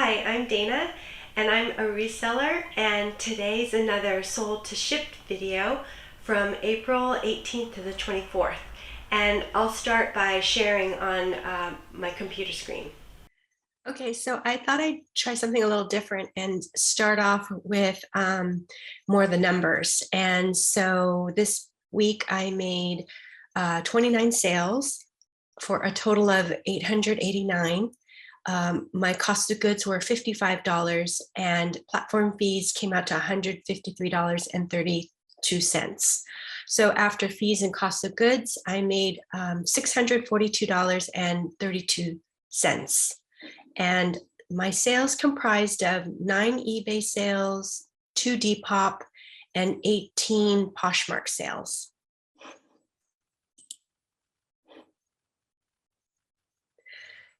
Hi, I'm Dana and I'm a reseller, and today's another sold to shipped video from April 18th to the 24th. And I'll start by sharing on my computer screen. Okay, so I thought I'd try something a little different and start off with more of the numbers. And so this week I made 29 sales for a total of 889. My cost of goods were $55 and platform fees came out to $153.32. So after fees and cost of goods, I made $642.32. And my sales comprised of 9 eBay sales, 2 Depop, and 18 Poshmark sales.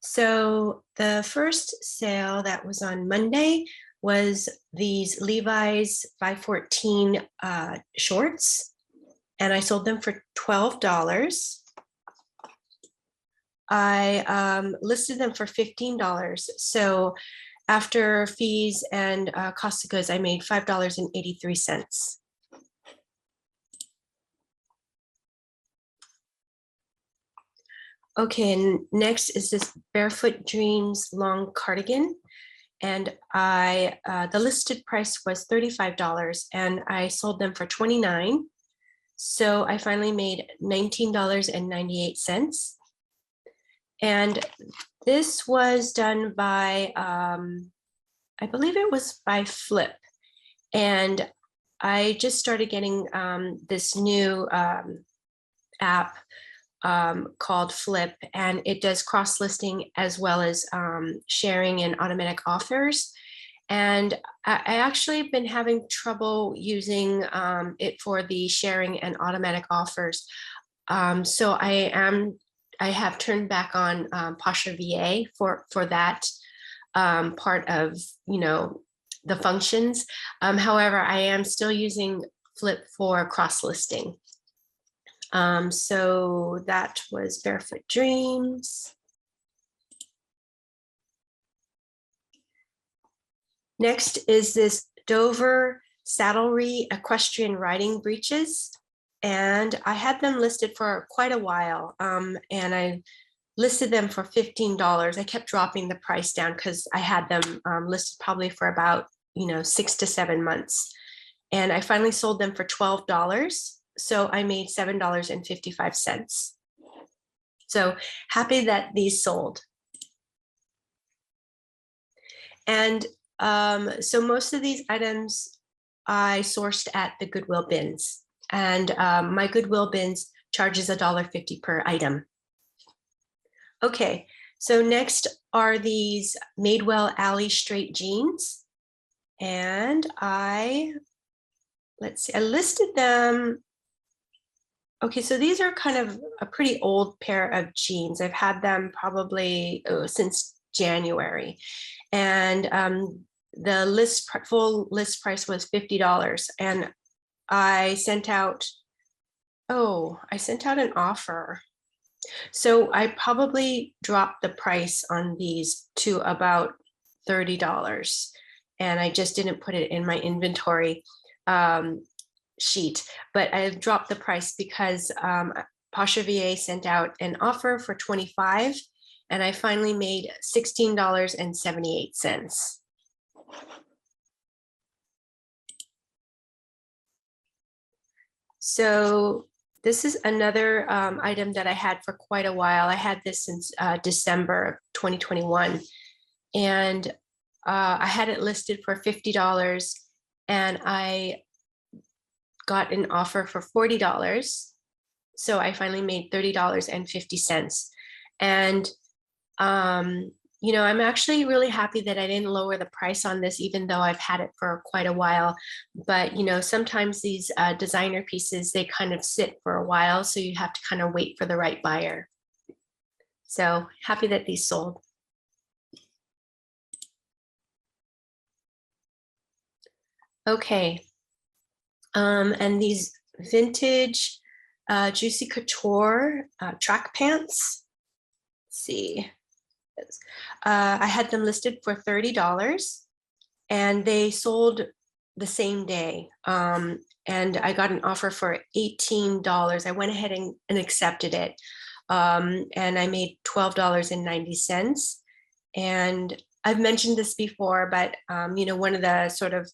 So the first sale that was on Monday was these Levi's 514 shorts, and I sold them for $12. I listed them for $15. So after fees and cost of goods, I made $5.83. Okay, and next is this Barefoot Dreams long cardigan. And the listed price was $35 and I sold them for $29. So I finally made $19.98. And this was done by, I believe it was by Flip. And I just started getting this new app called Flip, and it does cross-listing as well as sharing and automatic offers. And I actually have been having trouble using it for the sharing and automatic offers. So I have turned back on Posher VA for that part of, the functions. However, I am still using Flip for cross-listing. So that was Barefoot Dreams. Next is this Dover Saddlery Equestrian Riding Breeches. And I had them listed for quite a while. And I listed them for $15. I kept dropping the price down because I had them listed probably for about, 6 to 7 months. And I finally sold them for $12. So I made $7.55. So happy that these sold. And so most of these items I sourced at the Goodwill bins, and my Goodwill bins charges $1.50 per item. Okay, so next are these Madewell Alley straight jeans. And let's see, I listed them. Okay, so these are kind of a pretty old pair of jeans. I've had them probably since January. And the full list price was $50. And I sent out an offer. So I probably dropped the price on these to about $30. And I just didn't put it in my inventory sheet, but I dropped the price because Posher VA sent out an offer for $25, and I finally made $16.78. So this is another item that I had for quite a while. I had this since December of 2021, and I had it listed for $50, and I got an offer for $40. So I finally made $30.50. And, I'm actually really happy that I didn't lower the price on this, even though I've had it for quite a while. But, sometimes these designer pieces, they kind of sit for a while. So you have to kind of wait for the right buyer. So happy that these sold. Okay. And these vintage Juicy Couture track pants. Let's see. I had them listed for $30 and they sold the same day. And I got an offer for $18. I went ahead and accepted it. And I made $12.90. And I've mentioned this before, but you know, one of the sort of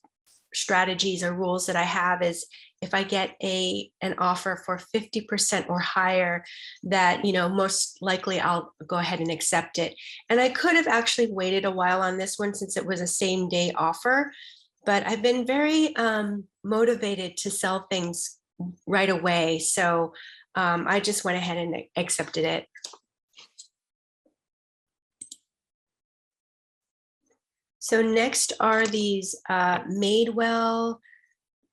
strategies or rules that I have is if I get an offer for 50% or higher, that, you know, most likely I'll go ahead and accept it. And I could have actually waited a while on this one since it was a same day offer, but I've been very motivated to sell things right away. So I just went ahead and accepted it. So next are these Madewell.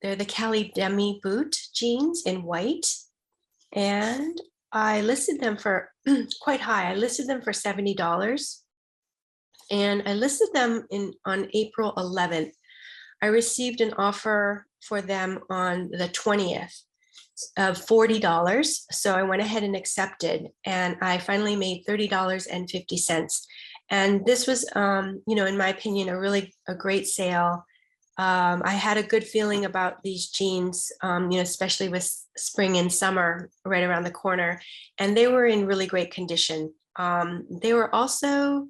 They're the Cali Demi boot jeans in white. And I listed them for quite high. I listed them for $70. And I listed them on April 11th. I received an offer for them on the 20th of $40. So I went ahead and accepted, and I finally made $30.50. And this was, you know, in my opinion, a great sale. I had a good feeling about these jeans, you know, especially with spring and summer right around the corner, and they were in really great condition. They were also,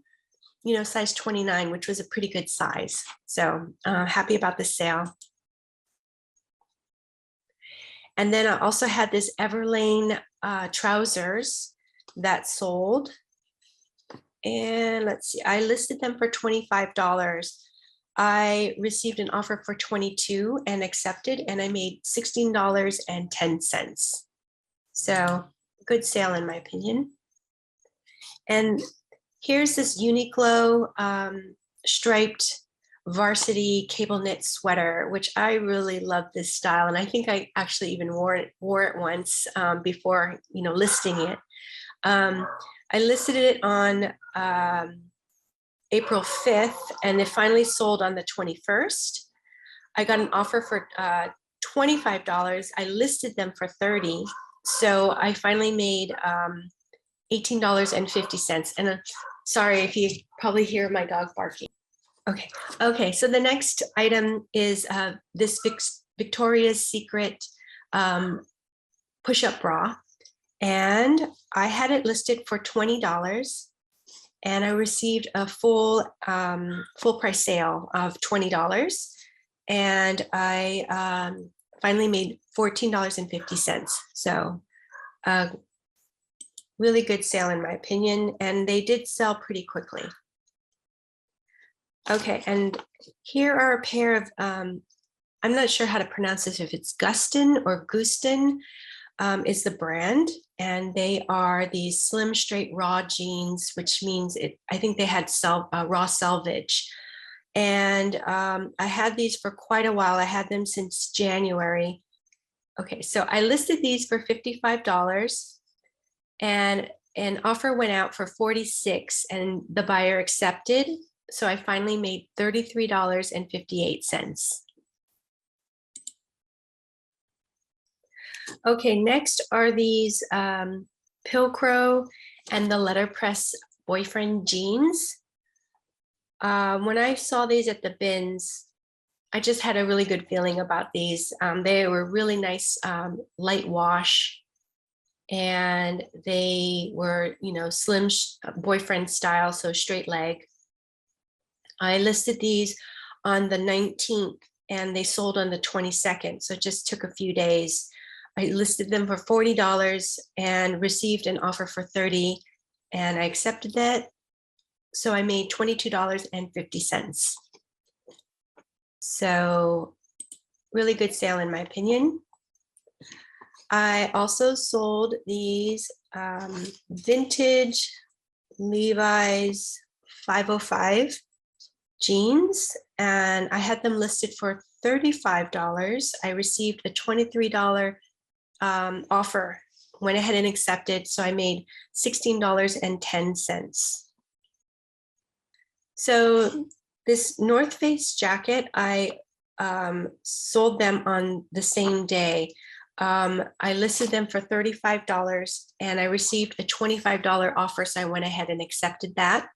you know, size 29, which was a pretty good size. So happy about the sale. And then I also had this Everlane trousers that sold. And let's see, I listed them for $25. I received an offer for $22 and accepted, and I made $16.10. So good sale in my opinion. And here's this Uniqlo striped varsity cable knit sweater, which I really love this style. And I think I actually even wore it once before, you know, listing it. I listed it on April 5th, and it finally sold on the 21st. I got an offer for $25. I listed them for $30. So I finally made $18.50. And sorry if you probably hear my dog barking. Okay, so the next item is this Victoria's Secret push-up bra. And I had it listed for $20. And I received a full price sale of $20. And I finally made $14.50. So really good sale in my opinion. And they did sell pretty quickly. Okay, and here are a pair of, I'm not sure how to pronounce this, if it's Gustin or Gustin is the brand. And they are these slim, straight, raw jeans, which means I think they had raw selvage. And I had these for quite a while. I had them since January. Okay, so I listed these for $55 and an offer went out for $46 and the buyer accepted. So I finally made $33.58. Okay, next are these Pilcrow and the letterpress boyfriend jeans. When I saw these at the bins, I just had a really good feeling about these. They were really nice, light wash, and they were, you know, slim boyfriend style, so straight leg. I listed these on the 19th and they sold on the 22nd, so it just took a few days. I listed them for $40 and received an offer for $30, and I accepted that. So I made $22.50. So really good sale in my opinion. I also sold these vintage Levi's 505 jeans, and I had them listed for $35. I received a $23 offer, went ahead and accepted, so I made $16.10. So this North Face jacket, I sold them on the same day. I listed them for $35 and I received a $25 offer, so I went ahead and accepted that.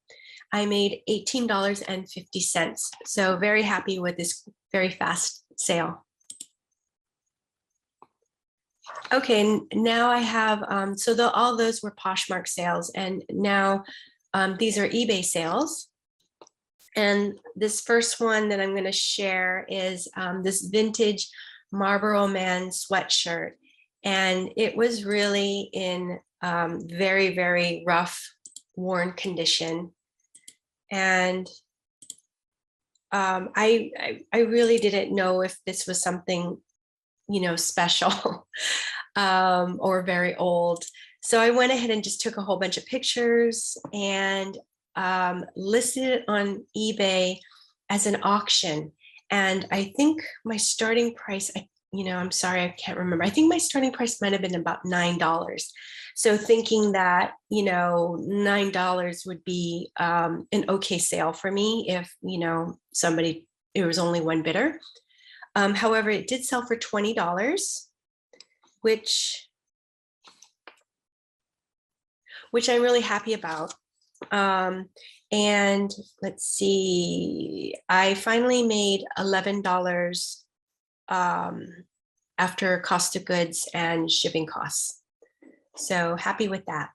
I made $18.50. So very happy with this very fast sale. Okay, now I have, so all those were Poshmark sales, and now these are eBay sales. And this first one that I'm going to share is this vintage Marlboro Man sweatshirt. And it was really in very, very rough, worn condition. And I really didn't know if this was something, you know, special or very old. So I went ahead and just took a whole bunch of pictures and listed it on eBay as an auction. And I think my starting price, I'm sorry, I can't remember. I think my starting price might have been about $9. So thinking that, $9 would be an okay sale for me if, it was only one bidder. However, it did sell for $20, which I'm really happy about. And let's see, I finally made $11 after cost of goods and shipping costs. So happy with that.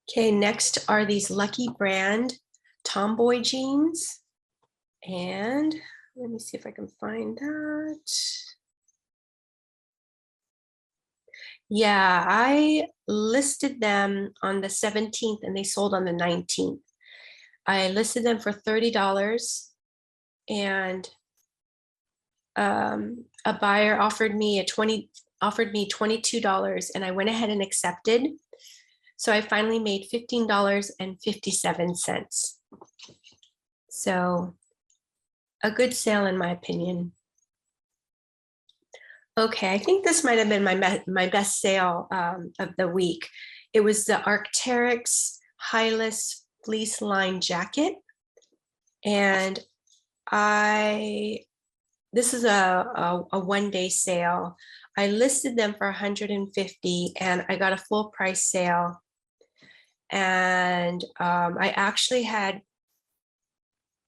Okay, next are these Lucky Brand Tomboy jeans. And let me see if I can find that. Yeah, I listed them on the 17th and they sold on the 19th. I listed them for $30 and a buyer offered me $22 and I went ahead and accepted. So I finally made $15.57. So a good sale in my opinion. Okay, I think this might have been my best sale of the week. It was the Arc'teryx Highless Fleece Line Jacket. And this is a one-day sale. I listed them for $150 and I got a full price sale. And I actually had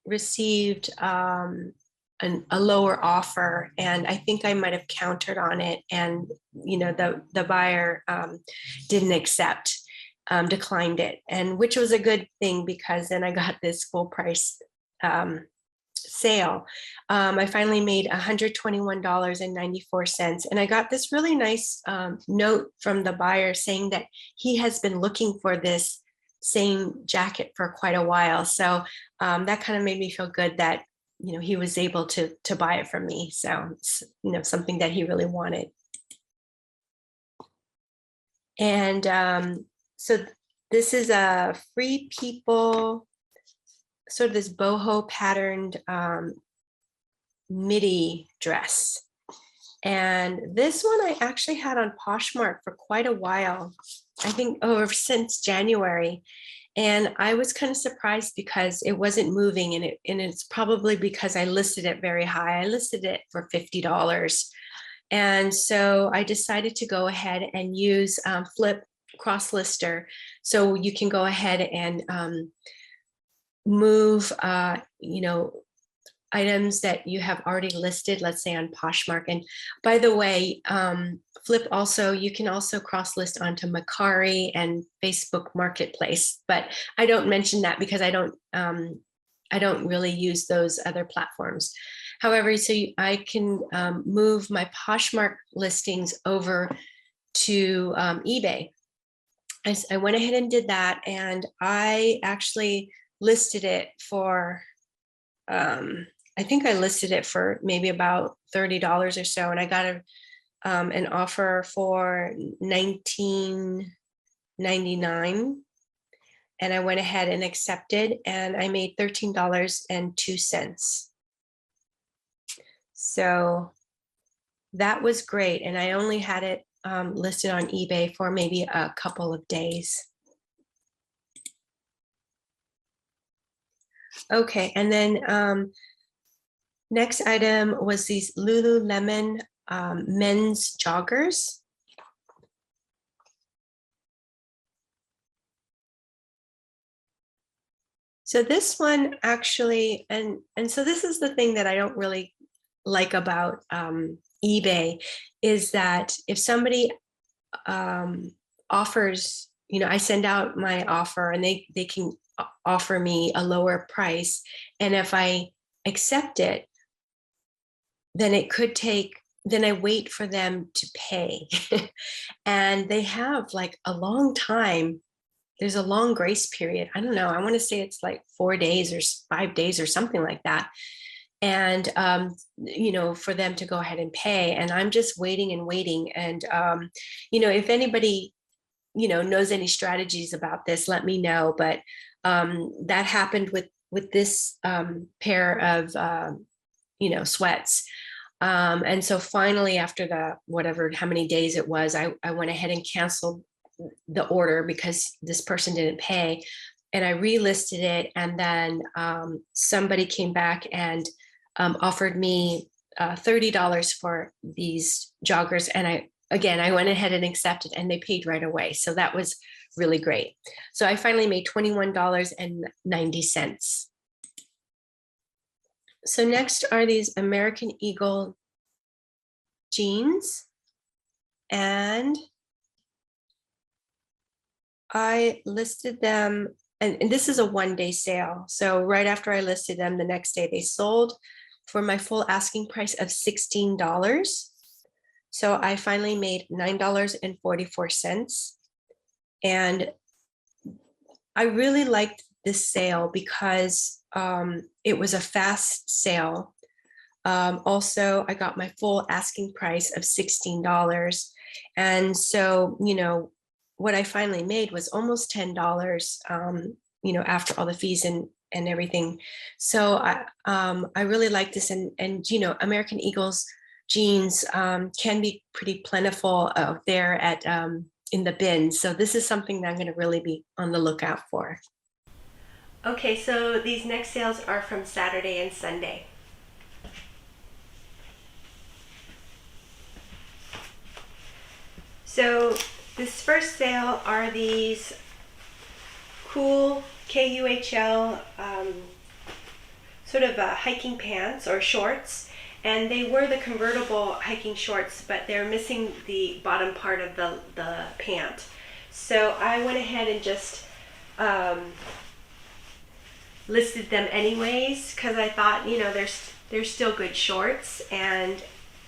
received a lower offer, and I think I might have countered on it, and the buyer didn't accept, declined it, and which was a good thing because then I got this full price sale. I finally made $121.94, and I got this really nice note from the buyer saying that he has been looking for this same jacket for quite a while. So that kind of made me feel good that he was able to buy it from me. So something that he really wanted. And so this is a Free People, sort of this boho patterned midi dress. And this one I actually had on Poshmark for quite a while. I think since January. And I was kind of surprised because it wasn't moving, and it's probably because I listed it very high. I listed it for $50. And so I decided to go ahead and use Flip Cross Lister. So you can go ahead and move, items that you have already listed, let's say on Poshmark. And by the way, Flip you can also cross list onto Mercari and Facebook Marketplace, but I don't mention that because I don't really use those other platforms. However, I can move my Poshmark listings over to eBay. I went ahead and did that, and I actually listed it for I think I listed it for maybe about $30 or so, and I got an offer for $19.99, and I went ahead and accepted, and I made $13.02. So that was great, and I only had it listed on eBay for maybe a couple of days. Okay, and then next item was these Lululemon men's joggers. So this one actually, and so this is the thing that I don't really like about eBay, is that if somebody offers, I send out my offer and they can offer me a lower price, and if I accept it, then I wait for them to pay. And they have like a long time. There's a long grace period. I don't know. I want to say it's like 4 days or 5 days or something like that. And, for them to go ahead and pay. And I'm just waiting and waiting. And, if anybody, knows any strategies about this, let me know. But that happened with this pair of, sweats. And so finally, after how many days it was, I went ahead and canceled the order because this person didn't pay, and I relisted it. And then somebody came back and offered me $30 for these joggers. And I went ahead and accepted, and they paid right away. So that was really great. So I finally made $21.90. So next are these American Eagle jeans. And I listed them, and this is a 1-day sale. So right after I listed them, the next day they sold for my full asking price of $16. So I finally made $9.44. And I really liked this sale because it was a fast sale. Also, I got my full asking price of $16. And so, what I finally made was almost $10, after all the fees and everything. So I really like this. And American Eagle's jeans can be pretty plentiful out there at in the bins. So this is something that I'm going to really be on the lookout for. Okay, so these next sales are from Saturday and Sunday. So this first sale are these cool KUHL sort of hiking pants or shorts, and they were the convertible hiking shorts, but they're missing the bottom part of the pant. So I went ahead and just listed them anyways, because I thought, they're still good shorts, and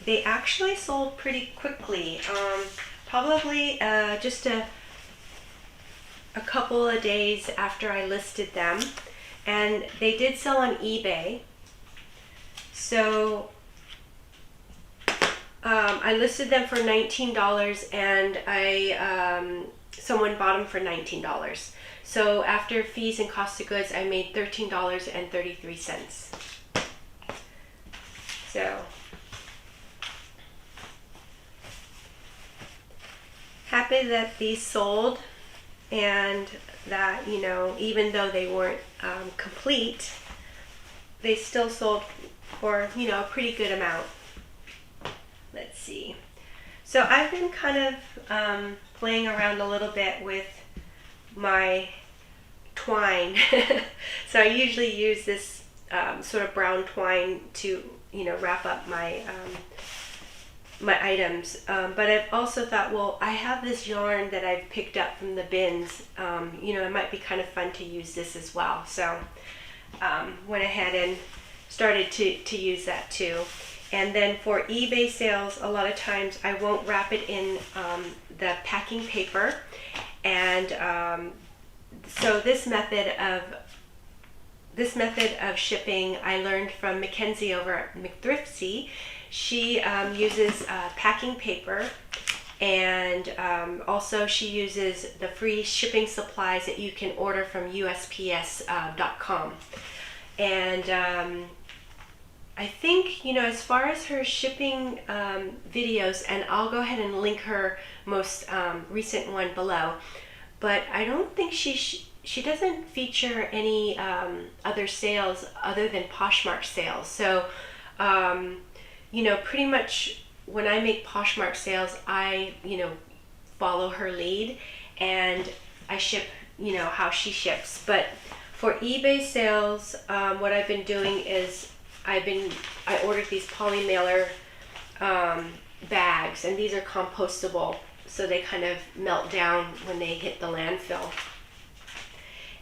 they actually sold pretty quickly. Probably just a couple of days after I listed them, and they did sell on eBay. So I listed them for $19, and someone bought them for $19. So after fees and cost of goods, I made $13.33. So happy that these sold, and that, even though they weren't complete, they still sold for, a pretty good amount. Let's see. So I've been kind of playing around a little bit with my twine. So I usually use this sort of brown twine to, wrap up my my items, but I've also thought, well, I have this yarn that I've picked up from the bins. It might be kind of fun to use this as well. So went ahead and started to use that too. And then for eBay sales, a lot of times I won't wrap it in the packing paper, and so this method of shipping I learned from Mackenzie over at McThriftsy. She uses packing paper, and also she uses the free shipping supplies that you can order from USPS.com. And I think, as far as her shipping videos, and I'll go ahead and link her most recent one below, but I don't think she doesn't feature any other sales other than Poshmark sales. So pretty much when I make Poshmark sales, I, follow her lead, and I ship, how she ships. But For eBay sales, what I've been doing is I ordered these poly mailer bags, and these are compostable, so they kind of melt down when they hit the landfill.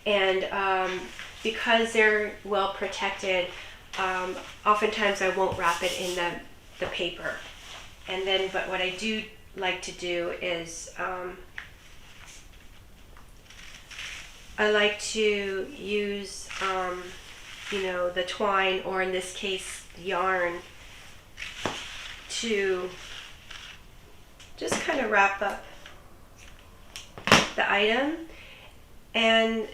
And because they're well protected, oftentimes I won't wrap it in the paper. And then, but what I do like to do is I like to use, the twine, or in this case, yarn, to just kind of wrap up the item. And,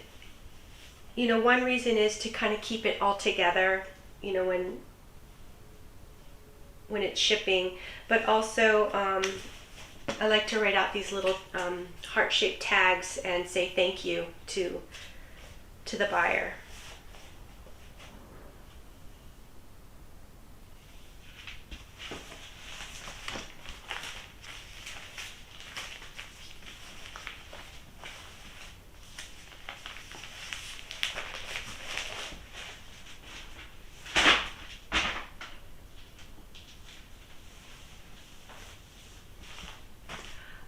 one reason is to kind of keep it all together, when it's shipping, but also I like to write out these little heart-shaped tags and say thank you to the buyer.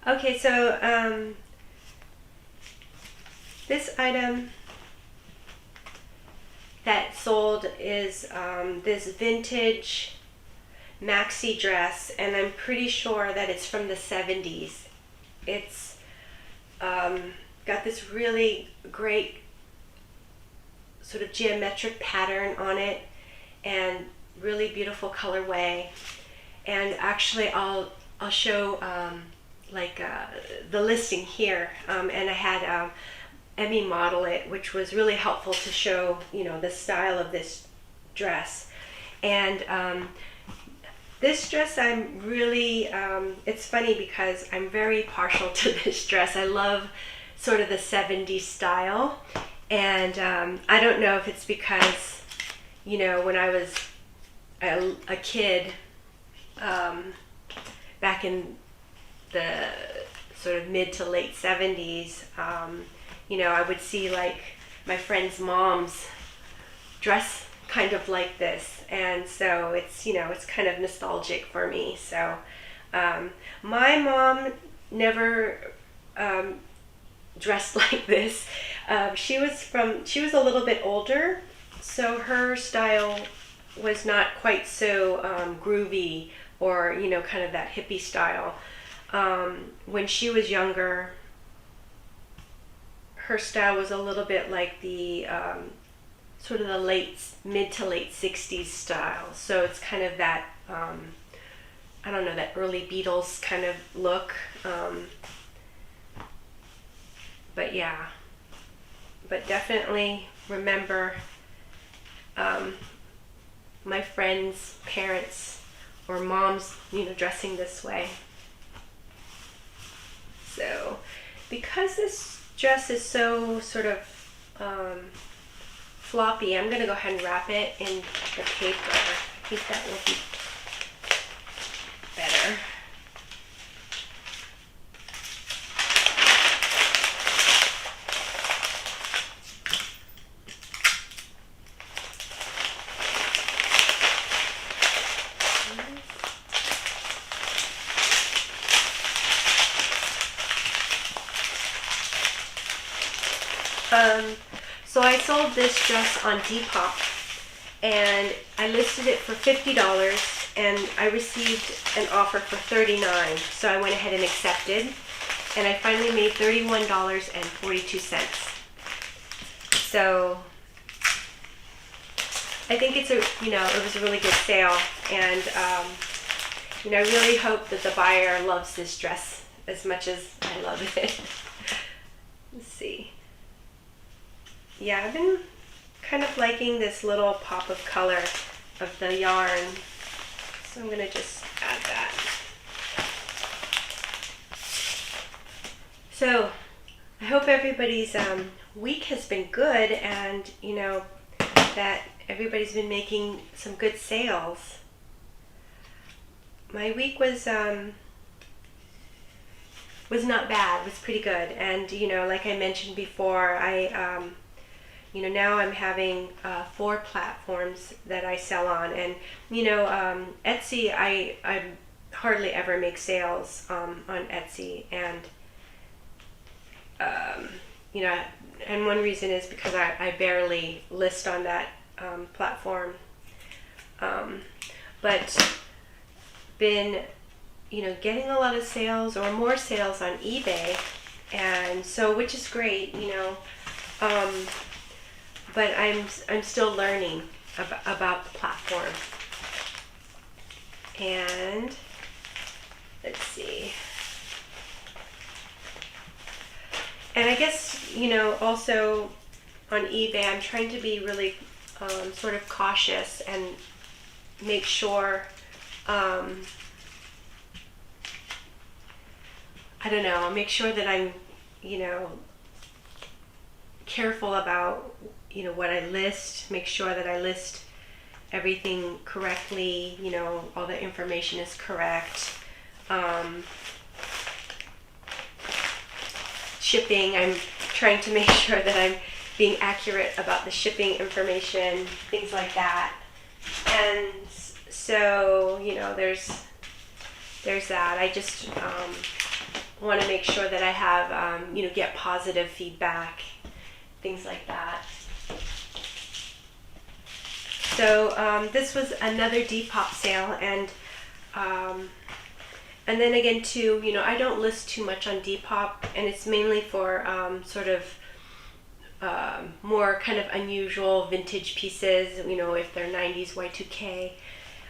Okay, so this item that sold is this vintage Maxi dress, and I'm pretty sure that it's from the 70s. It's got this really great sort of geometric pattern on it, and really beautiful colorway. And actually I'll show the listing here, and I had Emmy model it, which was really helpful to show the style of this dress. And this dress, I'm really it's funny because I'm very partial to this dress. I love sort of the 70s style, and I don't know if it's because when I was a kid back in the sort of mid to late 70s, I would see like my friends' moms dress kind of like this, and so it's it's kind of nostalgic for me. So my mom never dressed like this. She was a little bit older, so her style was not quite so groovy, or kind of that hippie style. When she was younger, her style was a little bit like the sort of the mid to late 60s style. So it's kind of that I don't know, that early Beatles kind of look. But yeah, but definitely remember my friends' parents or moms, dressing this way. So because this dress is so sort of floppy, I'm going to go ahead and wrap it in the paper. I think that will be better. So I sold this dress on Depop, and I listed it for $50, and I received an offer for $39, so I went ahead and accepted, and I finally made $31.42. So I think it was a really good sale, and I really hope that the buyer loves this dress as much as I love it. Let's see. Yeah, I've been kind of liking this little pop of color of the yarn, so I'm going to just add that. So I hope everybody's week has been good, and that everybody's been making some good sales. My week was not bad. It was pretty good, and like I mentioned before, I now I'm having 4 platforms that I sell on, and Etsy, I hardly ever make sales on Etsy, and and one reason is because I barely list on that platform, but been getting a lot of sales or more sales on eBay, and so, which is great, but I'm still learning about the platform. And let's see. And I guess, also on eBay, I'm trying to be really sort of cautious and make sure, make sure that I'm, careful about, what I list, make sure that I list everything correctly, all the information is correct. Shipping, I'm trying to make sure that I'm being accurate about the shipping information, things like that. And so, there's that. I just want to make sure that I have, get positive feedback, things like that. So this was another Depop sale, and then again too, I don't list too much on Depop, and it's mainly for sort of more kind of unusual vintage pieces, if they're 90s Y2K,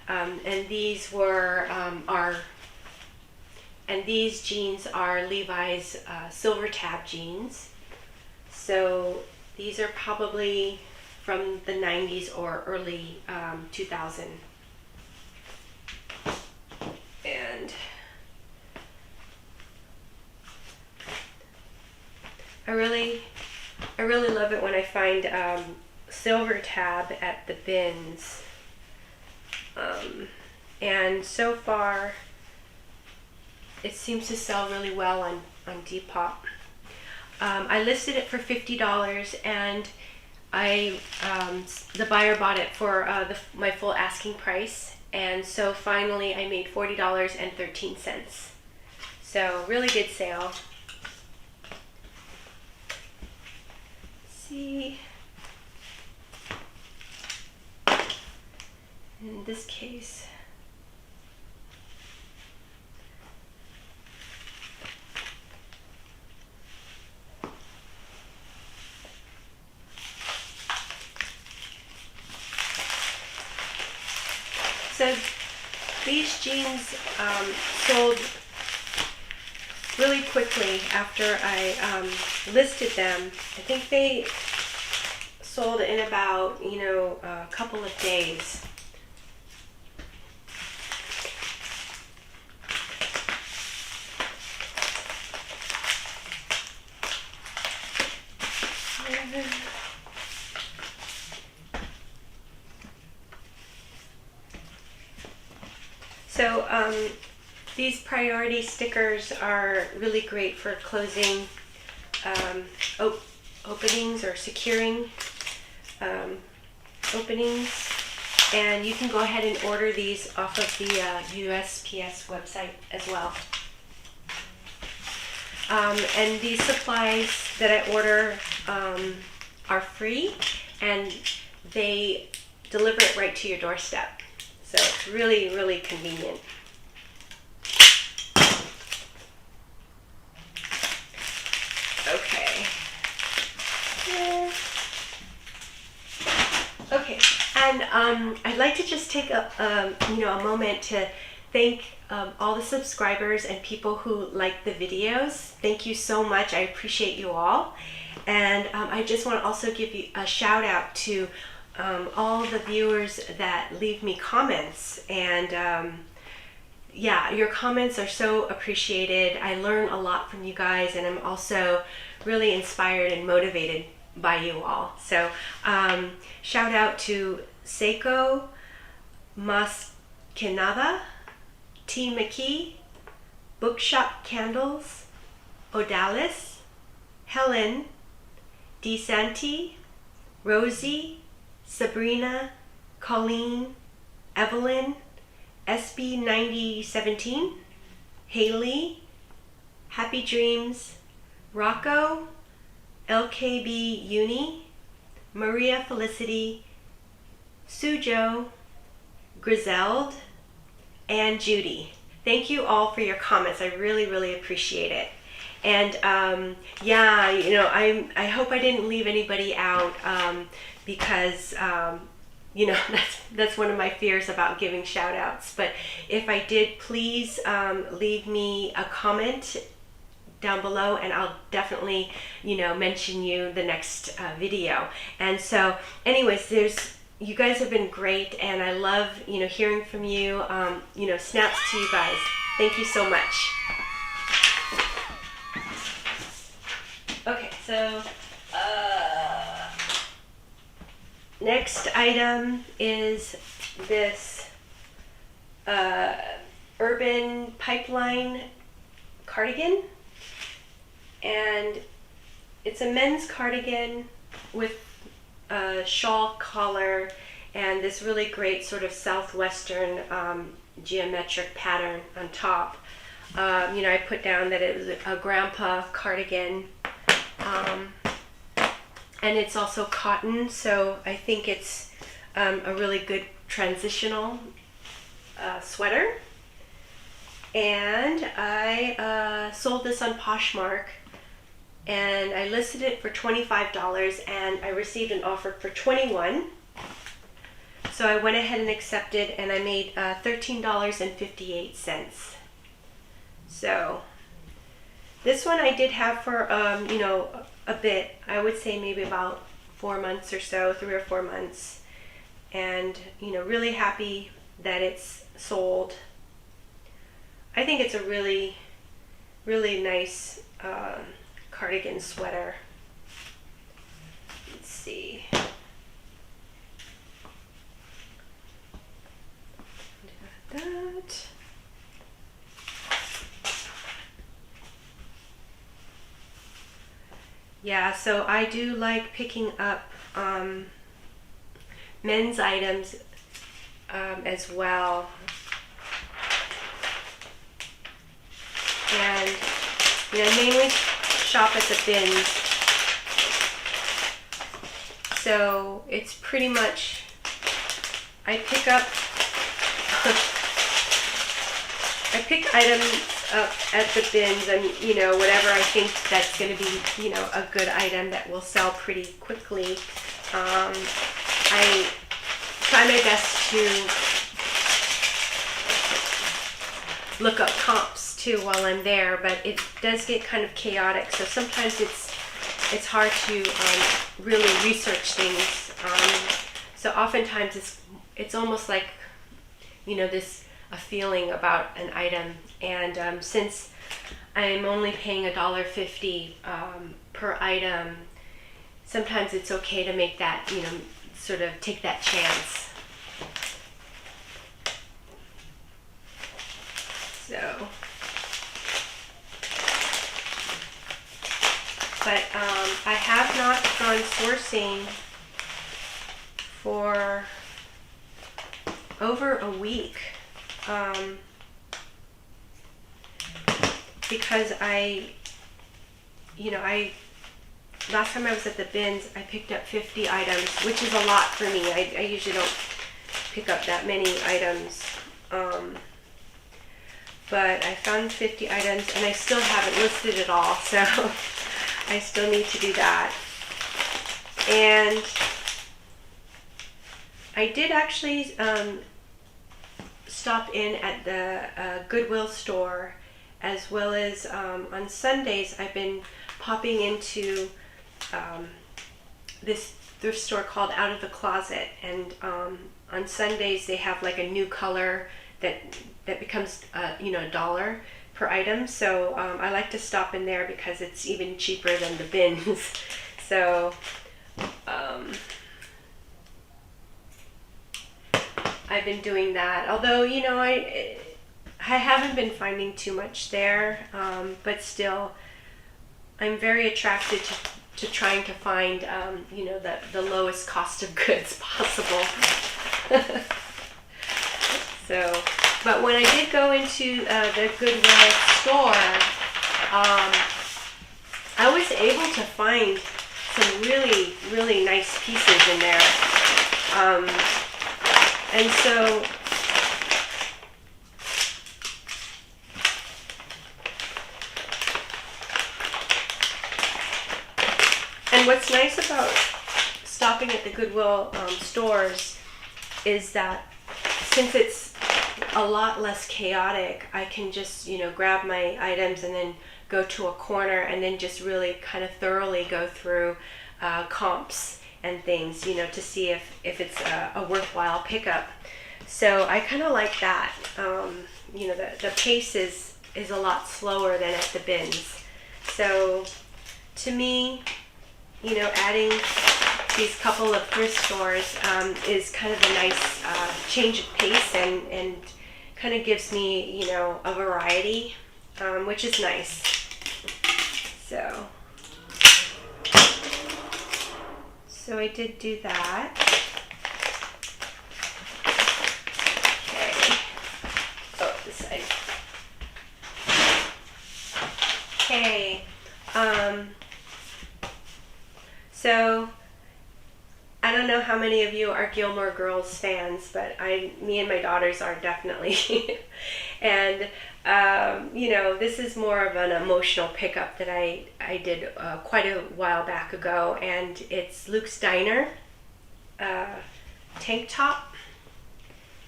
and these were these jeans are Levi's silver tab jeans. So these are probably from the 90s or early 2000. And I really love it when I find silver tab at the bins. And so far, it seems to sell really well on Depop. I listed it for $50, and the buyer bought it for my full asking price, and so finally I made $40.13. So really good sale. Let's see, in this case, so these jeans sold really quickly after I listed them. I think they sold in about, a couple of days. So these priority stickers are really great for closing openings or securing openings, and you can go ahead and order these off of the USPS website as well. And these supplies that I order are free, and they deliver it right to your doorstep. So it's really, really convenient. Okay. Okay, and I'd like to just take a moment to thank all the subscribers and people who like the videos. Thank you so much. I appreciate you all. And I just want to also give you a shout out to all the viewers that leave me comments, and yeah, your comments are so appreciated. I learn a lot from you guys, and I'm also really inspired and motivated by you all. So shout out to Seiko Maskinada, T. McKee, Bookshop Candles, Odalis, Helen, DeSanti, Rosie, Sabrina, Colleen, Evelyn, SB9017, Haley, Happy Dreams, Rocco, LKB Uni, Maria Felicity, Sujo, Griselde, and Judy. Thank you all for your comments. I really, really appreciate it. And yeah, you know, I hope I didn't leave anybody out because you know, that's one of my fears about giving shout outs. But if I did, please leave me a comment down below and I'll definitely, you know, mention you the next video. And so anyways, you guys have been great and I love, you know, hearing from you. You know, snaps to you guys. Thank you so much. Okay, so next item is this Urban Pipeline cardigan, and it's a men's cardigan with a shawl collar and this really great sort of southwestern geometric pattern on top. You know, I put down that it was a grandpa cardigan, and it's also cotton, so I think it's a really good transitional sweater. And I sold this on Poshmark, and I listed it for $25 and I received an offer for $21. So I went ahead and accepted, and I made $13.58. So this one I did have for you know, a bit. I would say maybe about 4 months or so, 3 or 4 months, and you know, really happy that it's sold. I think it's a really, really nice cardigan sweater. Let's see. That. Yeah, so I do like picking up men's items as well. And you know, I mainly shop at the bins, so it's pretty much, I pick items up at the bins, and you know, whatever I think that's going to be, you know, a good item that will sell pretty quickly. I try my best to look up comps too while I'm there, but it does get kind of chaotic, so sometimes it's hard to really research things. So oftentimes it's almost like, you know, a feeling about an item, and since I'm only paying $1.50 per item, sometimes it's okay to make that, you know, sort of take that chance. So, but I have not gone sourcing for over a week, because last time I was at the bins, I picked up 50 items, which is a lot for me. I usually don't pick up that many items. But I found 50 items, and I still haven't listed it all, so I still need to do that. And I did actually stop in at the Goodwill store, as well as on Sundays I've been popping into this thrift store called Out of the Closet, and on Sundays they have like a new color that becomes you know, $1 per item. So I like to stop in there because it's even cheaper than the bins. So I've been doing that, although, you know, I haven't been finding too much there, but still I'm very attracted to trying to find, you know, the lowest cost of goods possible. So, but when I did go into the Goodwill store, I was able to find some really, really nice pieces in there. And so, and what's nice about stopping at the Goodwill stores is that since it's a lot less chaotic, I can just, you know, grab my items and then go to a corner and then just really kind of thoroughly go through comps and things, you know, to see if it's a worthwhile pickup. So I kind of like that. You know, the pace is a lot slower than at the bins. So to me, you know, adding these couple of thrift stores is kind of a nice change of pace and kind of gives me, you know, a variety, which is nice. So I did do that. Okay. Oh, this side. Okay. So I don't know how many of you are Gilmore Girls fans, but me and my daughters are definitely. And you know, this is more of an emotional pickup that I did quite a while back ago, and it's Luke's Diner tank top,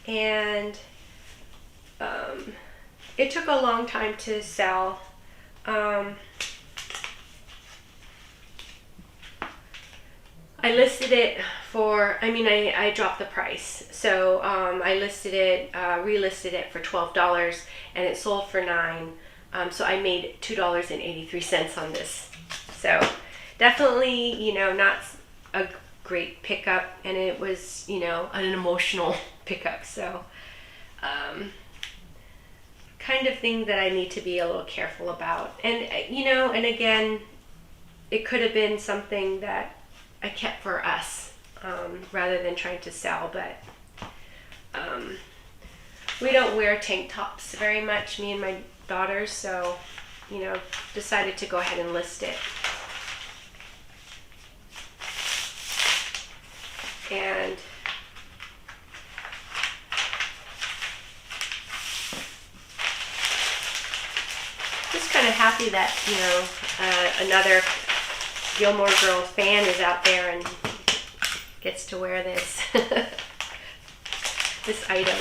and it took a long time to sell. I listed it for, I dropped the price. So I listed it, relisted it for $12 and it sold for $9. So I made $2.83 on this. So definitely, you know, not a great pickup, and it was, you know, an emotional pickup. So kind of thing that I need to be a little careful about. And, you know, and again, it could have been something that I kept for us rather than trying to sell, but we don't wear tank tops very much, me and my daughters, so, you know, decided to go ahead and list it. And just kind of happy that, you know, another Gilmore Girls fan is out there and gets to wear this this item.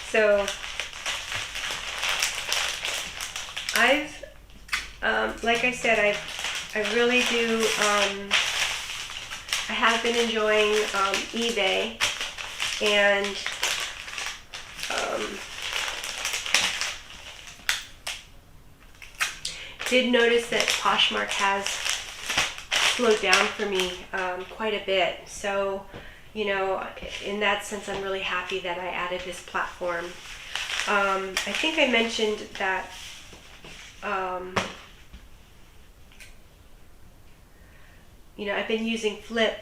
So I've like I said, I really do I have been enjoying eBay, and did notice that Poshmark has slowed down for me quite a bit. So, you know, in that sense, I'm really happy that I added this platform. I think I mentioned that you know, I've been using Flip,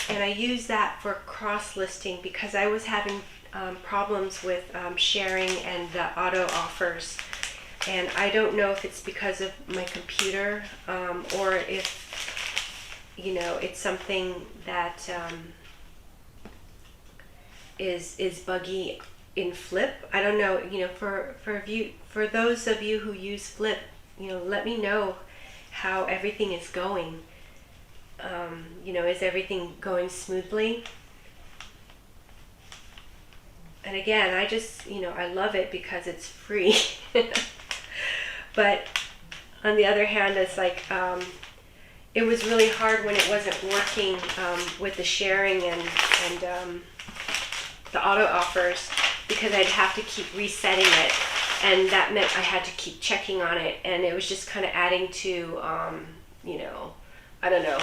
and I use that for cross-listing because I was having problems with sharing and the auto offers. And I don't know if it's because of my computer or if, you know, it's something that is buggy in Flip. I don't know. You know, for those of you who use Flip, you know, let me know how everything is going. You know, is everything going smoothly? And again, I just, you know, I love it because it's free. But on the other hand, it's like it was really hard when it wasn't working with the sharing and the auto offers, because I'd have to keep resetting it, and that meant I had to keep checking on it, and it was just kind of adding to you know, I don't know,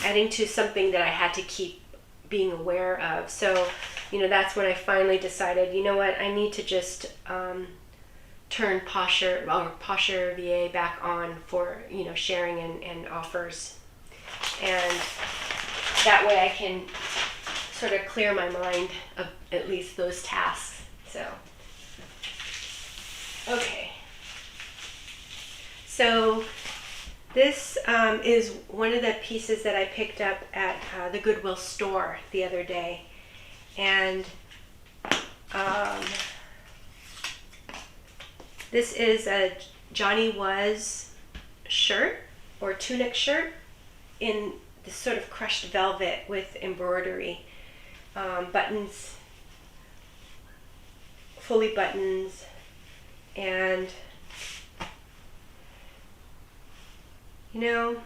adding to something that I had to keep being aware of. So, you know, that's when I finally decided, you know what, I need to just turn Posher VA back on for, you know, sharing and offers. And that way I can sort of clear my mind of at least those tasks. So, okay. So this is one of the pieces that I picked up at the Goodwill store the other day. And this is a Johnny Was shirt or tunic shirt in this sort of crushed velvet with embroidery, buttons, fully buttons, and you know,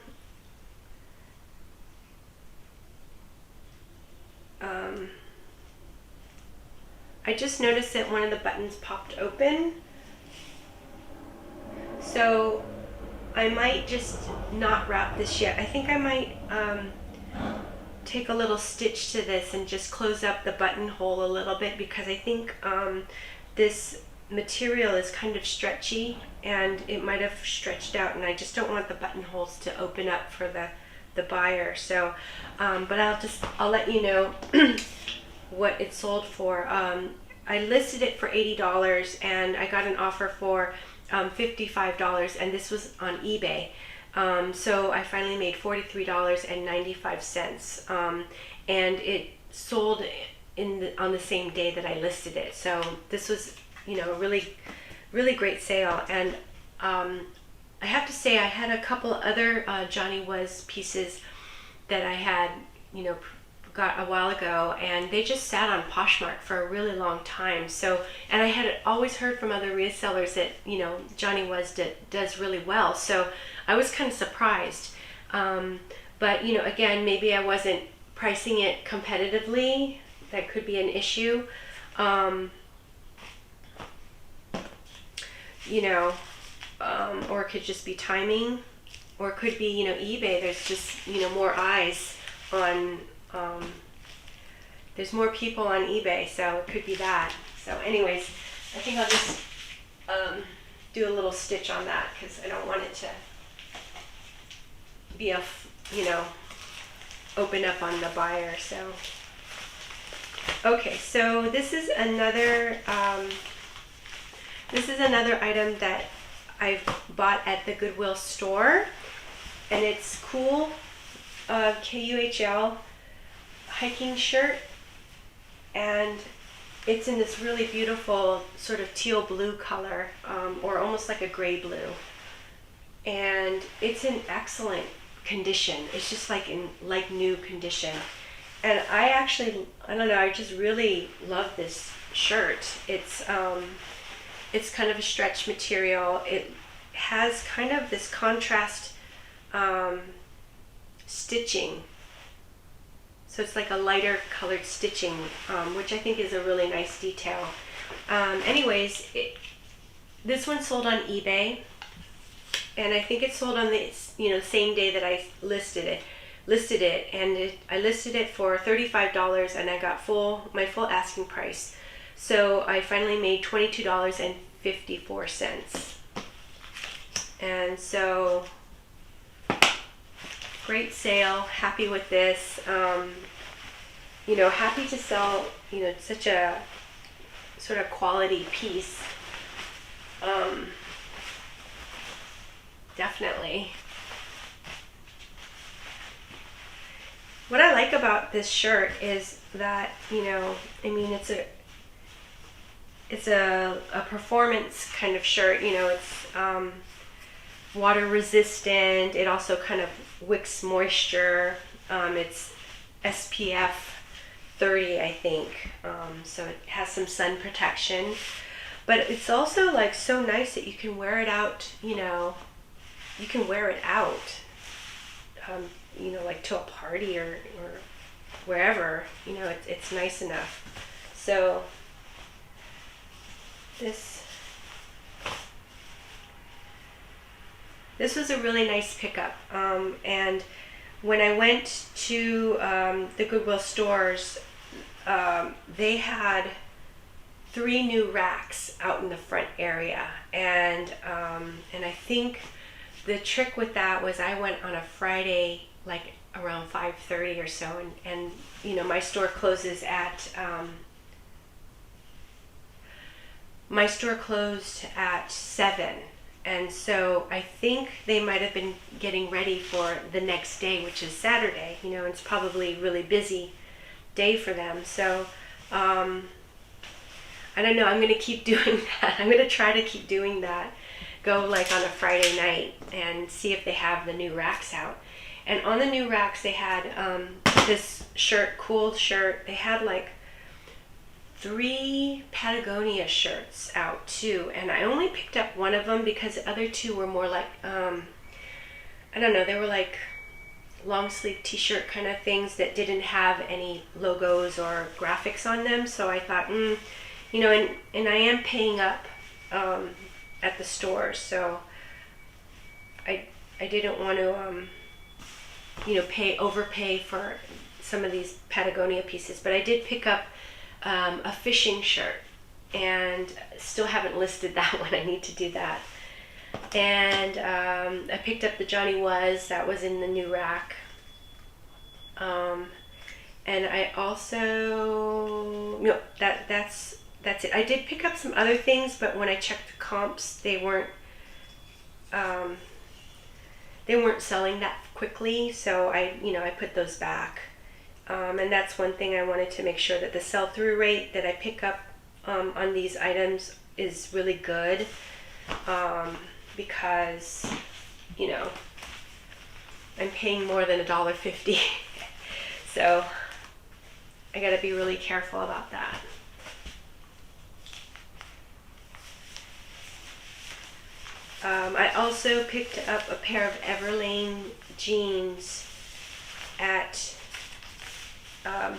I just noticed that one of the buttons popped open. So I might just not wrap this yet. I think I might take a little stitch to this and just close up the buttonhole a little bit, because I think this material is kind of stretchy and it might have stretched out, and I just don't want the buttonholes to open up for the buyer. So but I'll let you know what it sold for. I listed it for $80 and I got an offer for $55, and this was on eBay. So I finally made $43.95, and it sold on the same day that I listed it. So this was, you know, a really great sale. And I have to say, I had a couple other Johnny Was pieces that I had, you know, got a while ago, and they just sat on Poshmark for a really long time. So, and I had always heard from other resellers that, you know, Johnny Was does really well. So I was kind of surprised. But, you know, again, maybe I wasn't pricing it competitively. That could be an issue. You know, or it could just be timing, or it could be, you know, eBay. There's just, you know, more eyes on, there's more people on eBay, so it could be that. So anyways, I think I'll just do a little stitch on that, because I don't want it to be you know, open up on the buyer. So okay, so this is another item that I've bought at the Goodwill store, and it's cool. KUHL hiking shirt, and it's in this really beautiful sort of teal blue color, or almost like a gray blue, and it's in excellent condition. It's just like in new condition. And I don't know, I just really love this shirt. It's kind of a stretch material. It has kind of this contrast stitching. So it's like a lighter colored stitching, which I think is a really nice detail. Anyways, this one sold on eBay, and I think it sold on the, you know, same day that I listed it, and I listed it for $35, and I got my full asking price. So I finally made $22.54. And so, great sale, happy with this. You know, happy to sell, you know, such a sort of quality piece. Definitely. What I like about this shirt is that, you know, I mean, it's a performance kind of shirt. You know, it's water resistant. It also kind of wicks moisture. It's SPF 30, I think. So it has some sun protection, but it's also like so nice that you can wear it out. You know, you can wear it out. You know, like to a party or wherever. You know, it's nice enough. So this was a really nice pickup, and when I went to the Goodwill stores, they had 3 new racks out in the front area, and I think the trick with that was I went on a Friday, like around 5:30 or so, and you know, my store closes at 7, and so I think they might have been getting ready for the next day, which is Saturday. You know, it's probably a really busy day for them. So I don't know, I'm going to keep doing that. I'm going to try to keep doing that. Go like on a Friday night and see if they have the new racks out. And on the new racks, they had this shirt, cool shirt. They had like 3 Patagonia shirts out too. And I only picked up one of them because the other 2 were more like, I don't know, they were like long sleeve t-shirt kind of things that didn't have any logos or graphics on them. So I thought, you know, and I am paying up at the store, so I didn't want to you know, overpay for some of these Patagonia pieces. But I did pick up a fishing shirt, and still haven't listed that one. I need to do that. And I picked up the Johnny Was, that was in the new rack. And I also, no, that's it. I did pick up some other things, but when I checked the comps, they weren't selling that quickly, so I put those back. And that's one thing I wanted to make sure, that the sell-through rate that I pick up on these items is really good, because, you know, I'm paying more than $1.50, so I gotta be really careful about that. I also picked up a pair of Everlane jeans at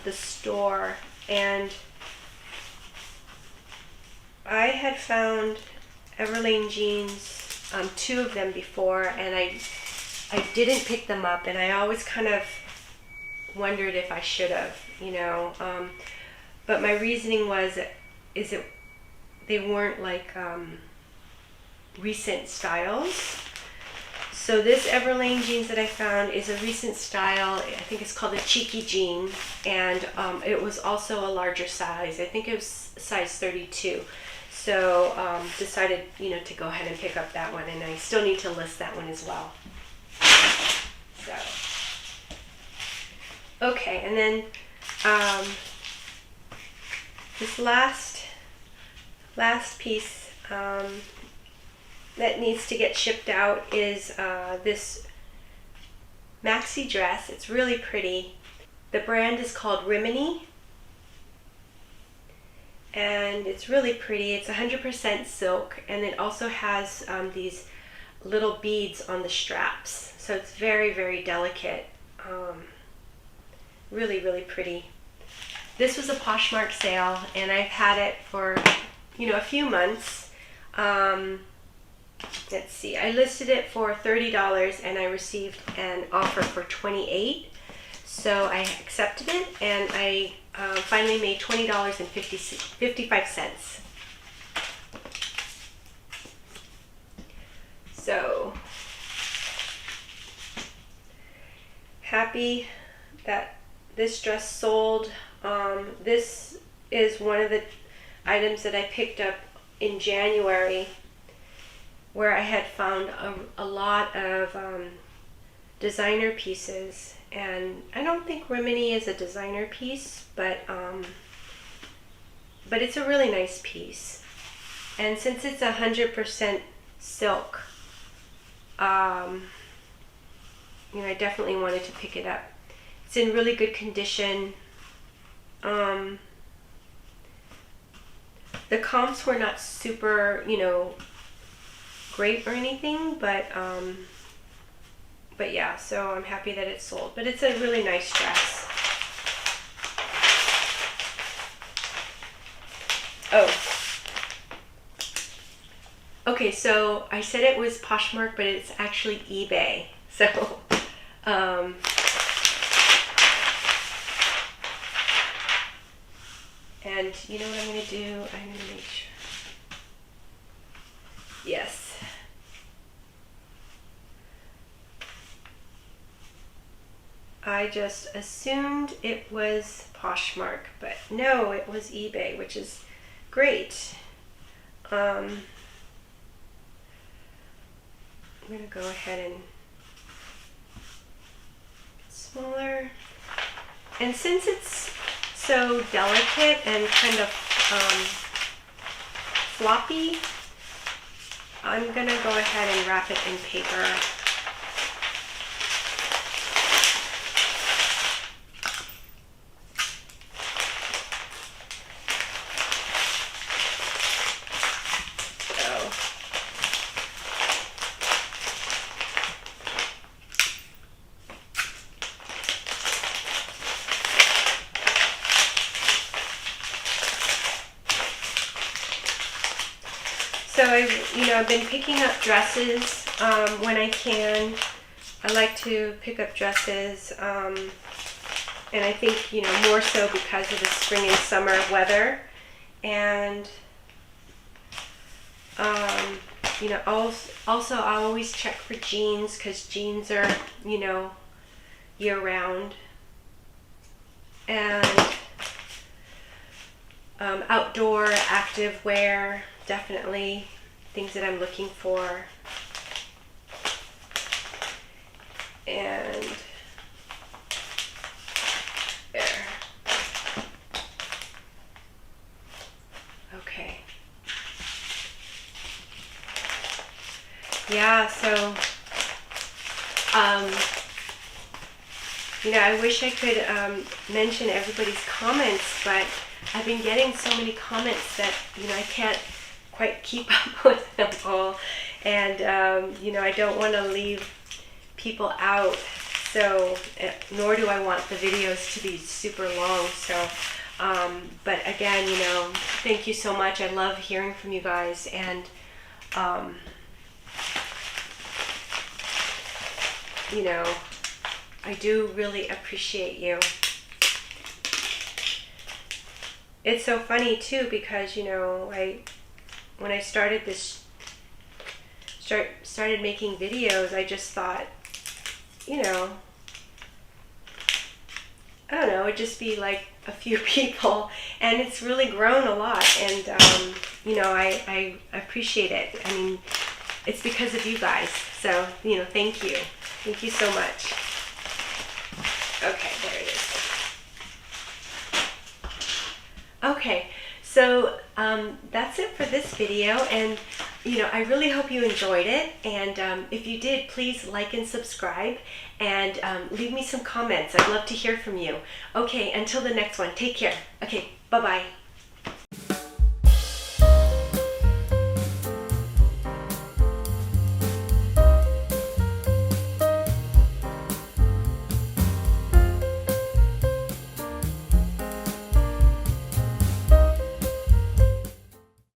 the store, and I had found Everlane jeans, 2 of them before, and I didn't pick them up, and I always kind of wondered if I should have, you know, but my reasoning was, they weren't like recent styles. So this Everlane jeans that I found is a recent style. I think it's called a cheeky jean, and it was also a larger size. I think it was size 32. So decided, you know, to go ahead and pick up that one, and I still need to list that one as well. So okay, and then this last piece that needs to get shipped out is this maxi dress. It's really pretty. The brand is called Rimini, and it's really pretty. It's 100% silk, and it also has these little beads on the straps, so it's very, very delicate. Really, really pretty. This was a Poshmark sale, and I've had it for, you know, a few months. Let's see, I listed it for $30, and I received an offer for $28. So I accepted it, and I finally made $20.55. So happy that this dress sold. This is one of the items that I picked up in January, where I had found a lot of designer pieces, and I don't think Rimini is a designer piece, but it's a really nice piece. And since it's 100% silk, you know, I definitely wanted to pick it up. It's in really good condition. The comps were not super, you know, great or anything, but yeah, so I'm happy that it sold. But it's a really nice dress. Oh, okay, so I said it was Poshmark, but it's actually eBay. So And you know what I'm going to do? I'm going to make sure. Yes. I just assumed it was Poshmark, but no, it was eBay, which is great. I'm going to go ahead and smaller. And since it's so delicate and kind of floppy, I'm going to go ahead and wrap it in paper. So I've been picking up dresses when I can. I like to pick up dresses, and I think more so because of the spring and summer weather. And also I'll always check for jeans, because jeans are year round. And outdoor active wear, definitely things that I'm looking for. And there. Okay. Yeah, so I wish I could mention everybody's comments, but I've been getting so many comments that I can't quite keep up with them all, and I don't want to leave people out, so nor do I want the videos to be super long. So but again, thank you so much. I love hearing from you guys, and I do really appreciate you. It's so funny too, because when I started started making videos, I just thought, I don't know, it'd just be like a few people, and it's really grown a lot, and I appreciate it. I mean, it's because of you guys, so thank you so much. Okay, there it is. Okay, so that's it for this video, and I really hope you enjoyed it, and if you did, please like and subscribe, and leave me some comments. I'd love to hear from you. Okay, until the next one, take care. Okay, bye-bye.